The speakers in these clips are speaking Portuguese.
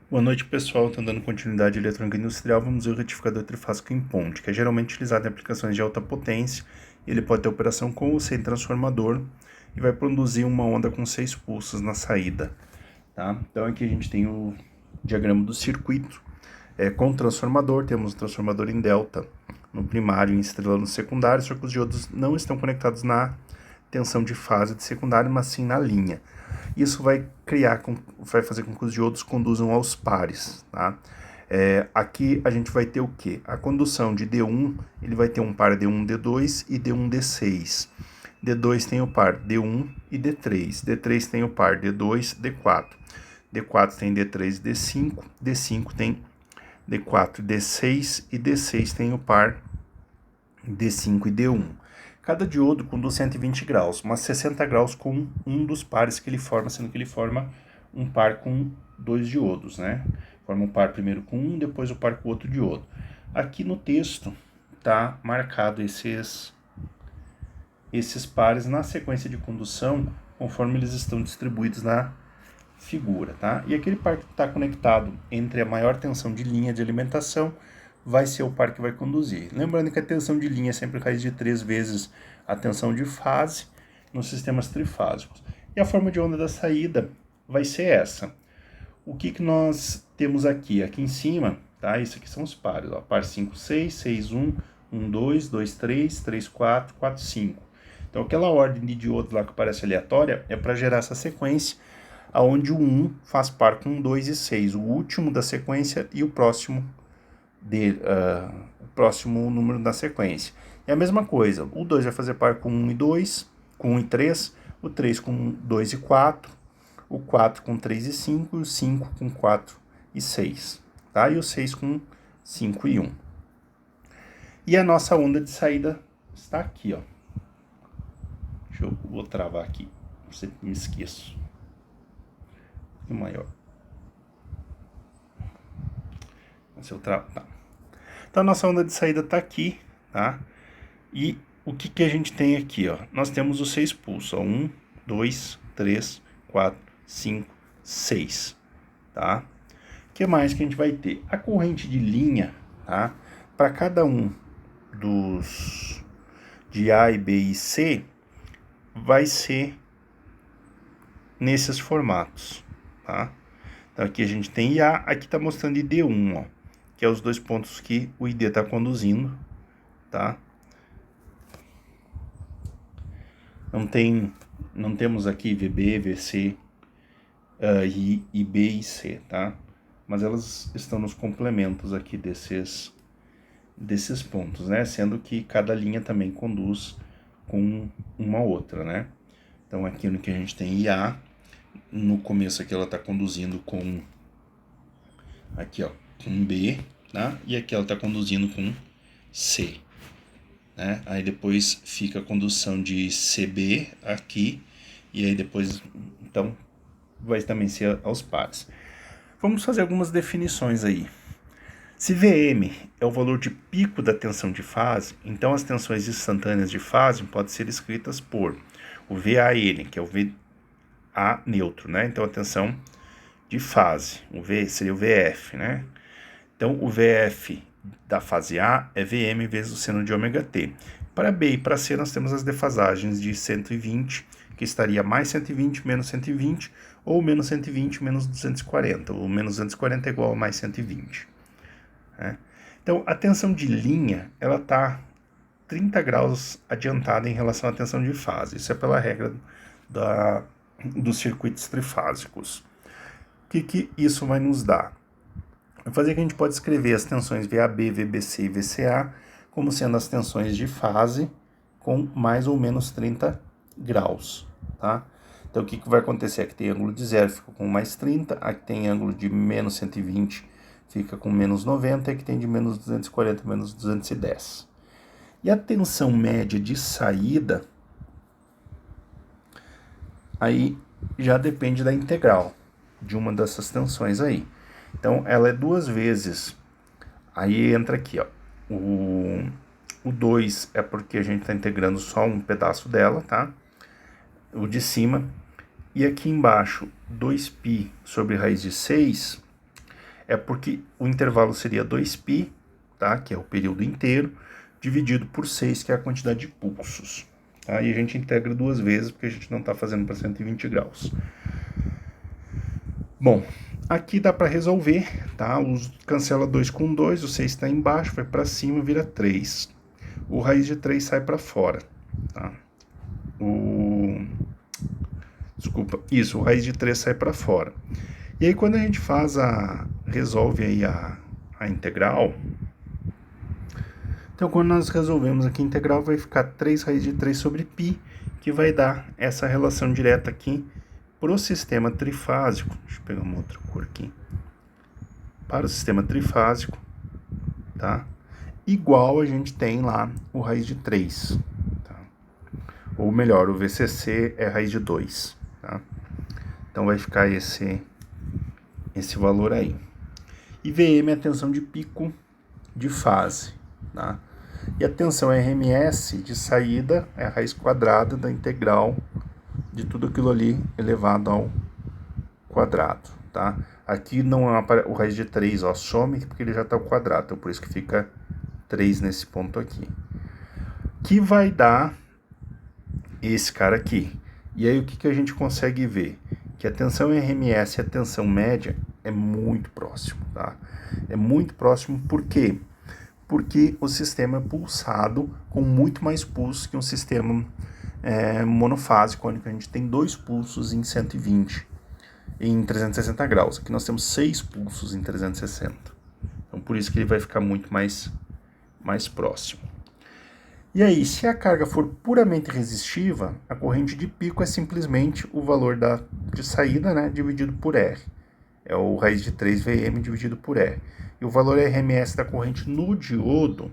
Boa noite, pessoal. Estão dando continuidade à eletrônica industrial. Vamos ver o retificador trifásico em ponte, que é geralmente utilizado em aplicações de alta potência. Ele pode ter operação com ou sem transformador e vai produzir uma onda com 6 pulsos na saída. Tá? Então aqui a gente tem o diagrama do circuito. Com transformador, temos um transformador em delta no primário e em estrela no secundário, só que os diodos não estão conectados na tensão de fase de secundário, mas sim na linha. Isso vai fazer com que os diodos conduzam aos pares, tá? Aqui a gente vai ter o quê? A condução de D1, ele vai ter um par D1, D2 e D1, D6. D2 tem o par D1 e D3. D3 tem o par D2, D4. D4 tem D3 e D5. D5 tem D4 e D6. E D6 tem o par D5 e D1. Cada diodo conduz 120 graus, mas 60 graus com um dos pares que ele forma, sendo que ele forma um par com dois diodos, né? Forma um par primeiro com um, depois o par com o outro diodo. Aqui no texto tá marcado esses pares na sequência de condução, conforme eles estão distribuídos na figura, tá? E aquele par que está conectado entre a maior tensão de linha de alimentação vai ser o par que vai conduzir. Lembrando que a tensão de linha é sempre raiz de 3 vezes a tensão de fase nos sistemas trifásicos. E a forma de onda da saída vai ser essa. O que nós temos aqui? Aqui em cima, tá? Isso aqui são os pares, ó. Par 5, 6, 6, 1, 1, 2, 2, 3, 3, 4, 4, 5. Então aquela ordem de diodos lá que parece aleatória é para gerar essa sequência, onde o 1 faz par com 2 e 6, o último da sequência e o próximo número da sequência. E a mesma coisa, o 2 vai fazer par com 1 e 2, com 1 e 3, o 3 com 2 e 4, o 4 com 3 e 5, e o 5 com 4 e 6, tá? E o 6 com 5 e 1. E a nossa onda de saída está aqui, ó. Vou travar aqui, eu sempre me esqueço. E maior. Se eu tá. Então a nossa onda de saída está aqui, tá? E o que a gente tem aqui, ó? Nós temos os 6 pulsos, ó. 1, 2, 3, 4, 5, 6, tá? O que mais que a gente vai ter? A corrente de linha, tá? Para cada um dos de A e B e C, vai ser nesses formatos, tá? Então aqui a gente tem IA, aqui está mostrando ID1, ó, que é os dois pontos que o ID está conduzindo, tá? Não temos aqui VB, VC, I, B e C, tá? Mas elas estão nos complementos aqui desses pontos, né? Sendo que cada linha também conduz com uma outra, né? Então aqui no que a gente tem IA, no começo aqui ela está conduzindo com aqui, ó, com B, tá? E aqui ela está conduzindo com C, né? Aí depois fica a condução de CB aqui, e aí depois, então, vai também ser aos pares. Vamos fazer algumas definições aí. Se Vm é o valor de pico da tensão de fase, então as tensões instantâneas de fase podem ser escritas por o VAN, que é o VA neutro, né? Então a tensão de fase, o V seria o VF, né? Então o VF da fase A é Vm vezes o seno de ômega t. Para B e para C nós temos as defasagens de 120, que estaria mais 120 menos 120, ou menos 120 menos 240, ou menos 240 é igual a mais 120. Né? Então a tensão de linha, ela está 30 graus adiantada em relação à tensão de fase. Isso é pela regra dos circuitos trifásicos. O que isso vai nos dar? Vai fazer que a gente pode escrever as tensões VAB, VBC e VCA como sendo as tensões de fase com mais ou menos 30 graus, tá? Então o que vai acontecer? Aqui tem ângulo de 0, fica com mais 30, aqui tem ângulo de menos 120, fica com menos 90, e aqui tem de menos 240, menos 210. E a tensão média de saída, aí já depende da integral de uma dessas tensões aí. Então, ela é 2 vezes. Aí entra aqui, ó. O 2 é porque a gente está integrando só um pedaço dela, tá? O de cima. E aqui embaixo, 2π sobre raiz de 6 É porque o intervalo seria 2π, tá? Que é o período inteiro, dividido por 6, que é a quantidade de pulsos. Tá? E a gente integra 2 vezes, porque a gente não está fazendo para 120 graus. Bom, aqui dá para resolver, tá? Cancela 2 com 2, o 6 está embaixo, vai para cima, vira 3. O raiz de 3 sai para fora, tá? Desculpa, isso, o raiz de 3 sai para fora. E aí quando a gente resolve aí a integral, então quando nós resolvemos aqui a integral, vai ficar 3 raiz de 3 sobre π, que vai dar essa relação direta aqui para o sistema trifásico. Deixa eu pegar uma outra cor aqui. Para o sistema trifásico, tá? Igual a gente tem lá o raiz de 3, tá? Ou melhor, o VCC é raiz de 2, tá? Então vai ficar esse valor aí. E VM é a tensão de pico de fase, tá? E a tensão RMS de saída é a raiz quadrada da integral de tudo aquilo ali elevado ao quadrado, tá? Aqui não é o raiz de 3, ó, some, porque ele já está ao quadrado, então por isso que fica 3 nesse ponto aqui. Que vai dar esse cara aqui. E aí o que a gente consegue ver? Que a tensão RMS e a tensão média é muito próximo, tá? É muito próximo, por quê? Porque o sistema é pulsado com muito mais pulsos que um sistema monofásico, onde a gente tem 2 pulsos em 120, em 360 graus. Aqui nós temos 6 pulsos em 360. Então por isso que ele vai ficar muito mais próximo. E aí, se a carga for puramente resistiva, a corrente de pico é simplesmente o valor de saída, né, dividido por R. É o raiz de 3 Vm dividido por R. E o valor RMS da corrente no diodo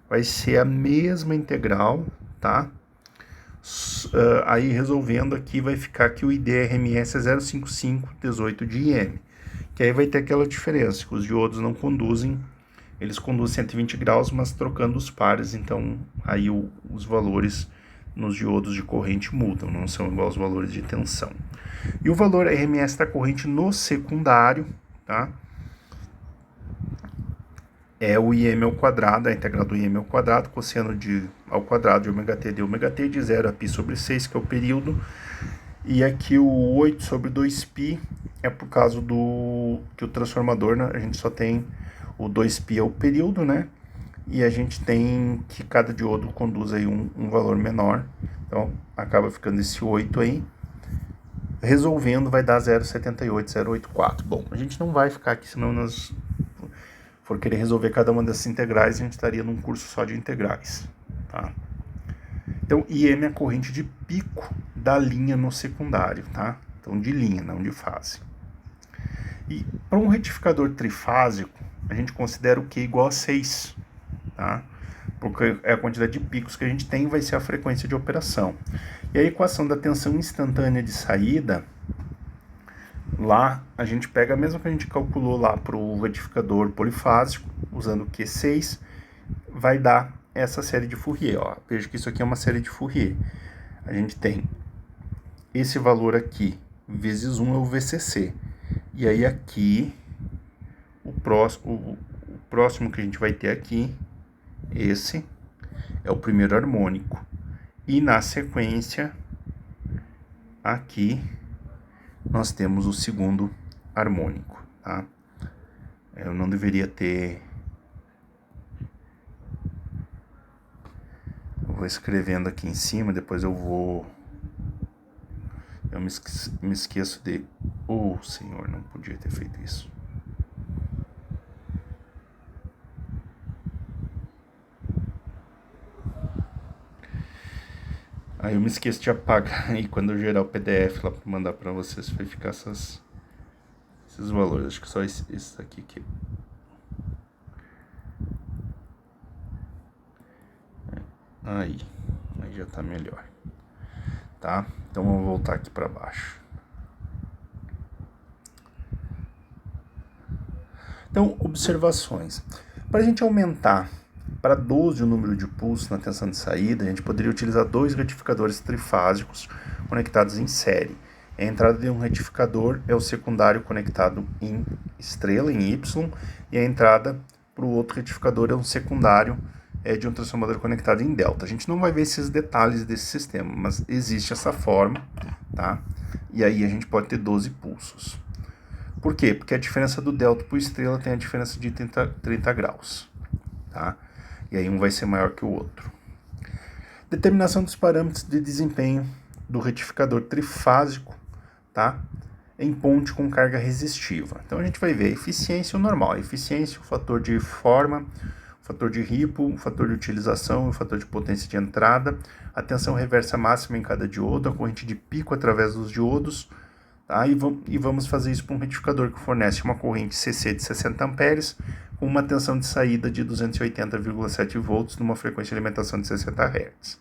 vai ser a mesma integral, tá? Aí resolvendo aqui vai ficar que o IDRMS é 0,5518 de IM. Que aí vai ter aquela diferença, que os diodos não conduzem, eles conduzem 120 graus, mas trocando os pares, então aí os valores nos diodos de corrente mudam, não são igual aos valores de tensão. E o valor RMS da corrente no secundário, tá? É o IM ao quadrado, a integral do IM ao quadrado, cosseno ao quadrado de ômega-t de ômega-t, de 0 a π sobre 6, que é o período. E aqui o 8 sobre 2π é por causa que o transformador, né, a gente só tem o 2π é o período, né? E a gente tem que cada diodo conduz aí um valor menor. Então acaba ficando esse 8 aí. Resolvendo vai dar 0,78, 0,84. Bom, a gente não vai ficar aqui, senão nós for querer resolver cada uma dessas integrais, a gente estaria num curso só de integrais, tá? Então, IM é a corrente de pico da linha no secundário, tá? Então, de linha, não de fase. E para um retificador trifásico, a gente considera o Q igual a 6, tá? Porque é a quantidade de picos que a gente tem, vai ser a frequência de operação. E a equação da tensão instantânea de saída, lá a gente pega a mesma que a gente calculou lá para o retificador polifásico, usando o Q6, vai dar essa série de Fourier. Ó. Veja que isso aqui é uma série de Fourier. A gente tem esse valor aqui, vezes 1 é o VCC. E aí aqui, o próximo que a gente vai ter aqui, esse é o primeiro harmônico. E na sequência, aqui, nós temos o segundo harmônico, tá? Eu não deveria ter... Eu vou escrevendo aqui em cima, depois eu vou... Eu me esqueço de... Oh, Senhor, não podia ter feito isso. Aí eu me esqueço de apagar, e quando eu gerar o PDF lá para mandar para vocês, vai ficar esses valores. Acho que só esse aqui que... Aí já tá melhor, tá? Então vamos voltar aqui para baixo. Então, observações. Para a gente aumentar para 12 o número de pulsos na tensão de saída, a gente poderia utilizar 2 retificadores trifásicos conectados em série. A entrada de um retificador é o secundário conectado em estrela em Y, e a entrada para o outro retificador é um secundário de um transformador conectado em delta. A gente não vai ver esses detalhes desse sistema, mas existe essa forma, tá? E aí a gente pode ter 12 pulsos. Por quê? Porque a diferença do delta para o estrela tem a diferença de 30 graus, tá? E aí um vai ser maior que o outro. Determinação dos parâmetros de desempenho do retificador trifásico, tá? Em ponte com carga resistiva. Então a gente vai ver a eficiência e o normal. A eficiência, o fator de forma, o fator de ripple, o fator de utilização, o fator de potência de entrada, a tensão reversa máxima em cada diodo, a corrente de pico através dos diodos, tá? E vamos fazer isso para um retificador que fornece uma corrente CC de 60 amperes com uma tensão de saída de 280,7 volts numa frequência de alimentação de 60 Hz.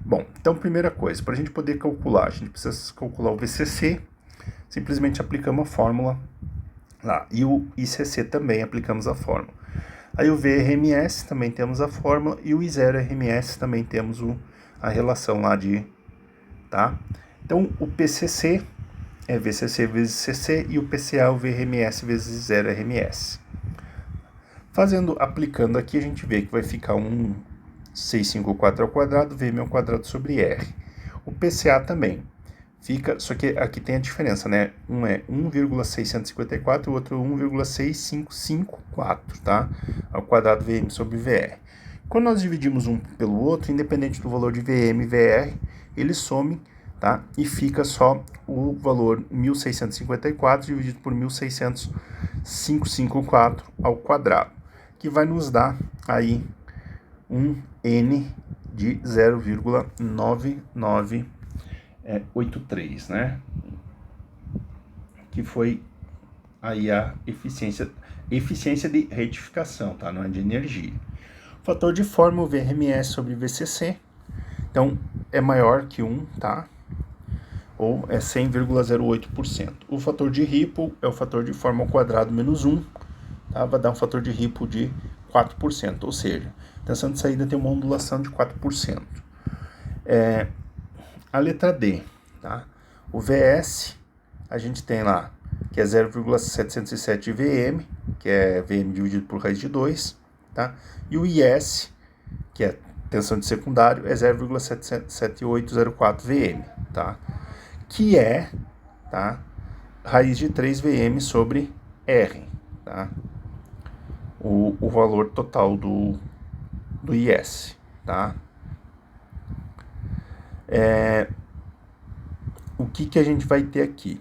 Bom, então primeira coisa, para a gente poder calcular, a gente precisa calcular o VCC, simplesmente aplicamos a fórmula lá, e o ICC também aplicamos a fórmula. Aí o VRMS também temos a fórmula, e o I0RMS também temos a relação lá de, tá? Então o PCC é VCC vezes CC, e o PCA é o VRMS vezes 0RMS. Aplicando aqui, a gente vê que vai ficar 654 ao quadrado, VM ao quadrado sobre R. O PCA também fica, só que aqui tem a diferença, né? Um é 1,654 e o outro 1,6554, tá? Ao quadrado VM sobre VR. Quando nós dividimos um pelo outro, independente do valor de VM e VR, eles somem, tá? E fica só o valor 1.654 dividido por 1.654 ao quadrado, que vai nos dar aí um N de 0,9983, né? Que foi aí a eficiência de retificação, tá? Não é de energia. O fator de forma, o VRMS sobre VCC, então é maior que 1, tá? Ou é 100,08%. O fator de ripple é o fator de forma ao quadrado menos 1, tá? Vai dar um fator de ripple de 4%, ou seja, a tensão de saída tem uma ondulação de 4%. A letra D, tá? O VS, a gente tem lá, que é 0,707 VM, que é VM dividido por raiz de 2, tá? E o IS, que é tensão de secundário, é 0,7804 VM, tá? Que é, tá? Raiz de 3 VM sobre R, tá? O valor total do IS, tá? O que a gente vai ter aqui?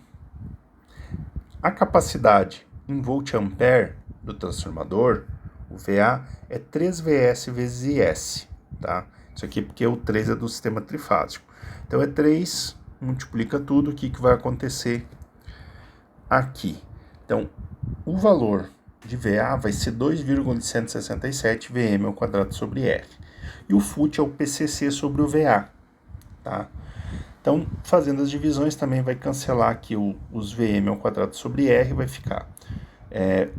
A capacidade em volt-ampere do transformador, o VA, é 3VS vezes IS, tá? Isso aqui porque o 3 é do sistema trifásico. Então é 3, multiplica tudo, o que vai acontecer aqui? Então, o valor de VA vai ser 2,167 VM ao quadrado sobre R. E o FUT é o PCC sobre o VA, tá? Então, fazendo as divisões, também vai cancelar aqui os VM ao quadrado sobre R, vai ficar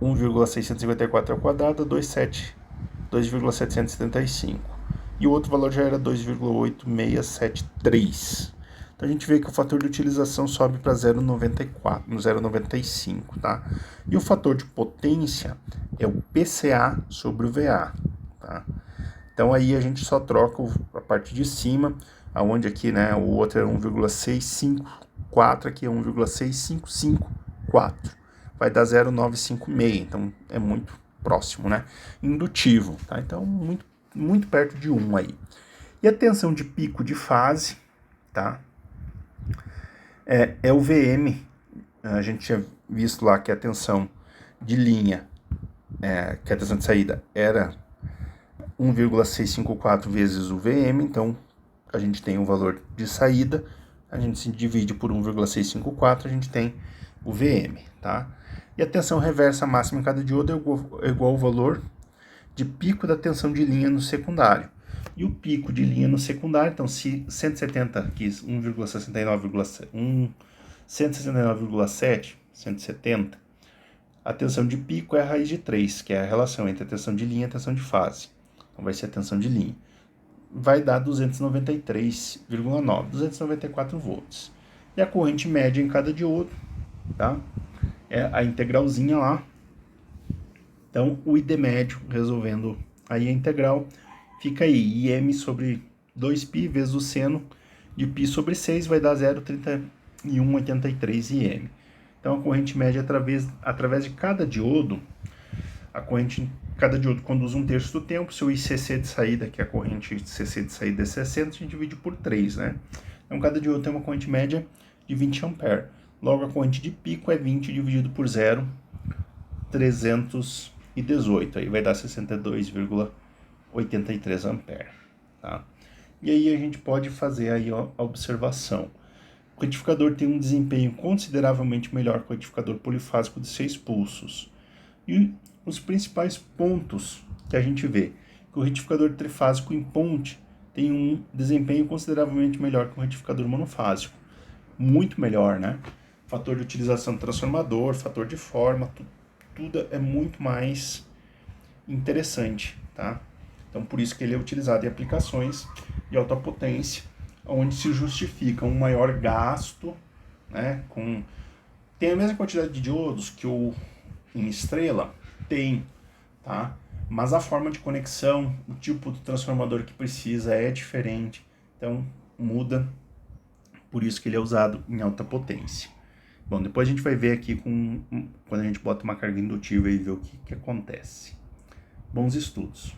1,654 ao quadrado, 2,775. E o outro valor já era 2,8673. Então, a gente vê que o fator de utilização sobe para 0,94, 0,95, tá? E o fator de potência é o PCA sobre o VA, tá? Então, aí a gente só troca a parte de cima, aonde aqui, né, o outro é 1,654, aqui é 1,6554. Vai dar 0,956, então é muito próximo, né? Indutivo, tá? Então, muito perto de 1 aí. E a tensão de pico de fase, tá? É o VM, a gente tinha visto lá que a tensão de linha, que a tensão de saída era 1,654 vezes o VM, então a gente tem o valor de saída, a gente se divide por 1,654, a gente tem o VM, tá? E a tensão reversa máxima em cada diodo é igual ao valor de pico da tensão de linha no secundário. E o pico de linha no secundário, então se 170 aqui, 169,7, 170, a tensão de pico é a raiz de 3, que é a relação entre a tensão de linha e a tensão de fase. Então vai ser a tensão de linha. Vai dar 293,9, 294 volts. E a corrente média em cada diodo, tá? é a integralzinha lá. Então, o ID médio, resolvendo aí a integral, fica aí, IM sobre 2π vezes o seno de π sobre 6 vai dar 0,3183 IM. Então, a corrente média através de cada diodo, cada diodo conduz 1/3 do tempo. Se o ICC de saída, que é a corrente CC de saída é 60, a gente divide por 3, né? Então, cada diodo tem uma corrente média de 20 A. Logo, a corrente de pico é 20 dividido por 0,318. Aí vai dar 62,83 A. Tá? E aí a gente pode fazer aí a observação. O retificador tem um desempenho consideravelmente melhor que o retificador polifásico de 6 pulsos. E os principais pontos que a gente vê, que o retificador trifásico em ponte tem um desempenho consideravelmente melhor que o retificador monofásico. Muito melhor, né? Fator de utilização do transformador, fator de forma, tudo é muito mais interessante, tá? Então, por isso que ele é utilizado em aplicações de alta potência, onde se justifica um maior gasto, né? Tem a mesma quantidade de diodos que o em estrela? Tem, tá? Mas a forma de conexão, o tipo do transformador que precisa é diferente, então muda, por isso que ele é usado em alta potência. Bom, depois a gente vai ver aqui quando a gente bota uma carga indutiva e ver o que acontece. Bons estudos.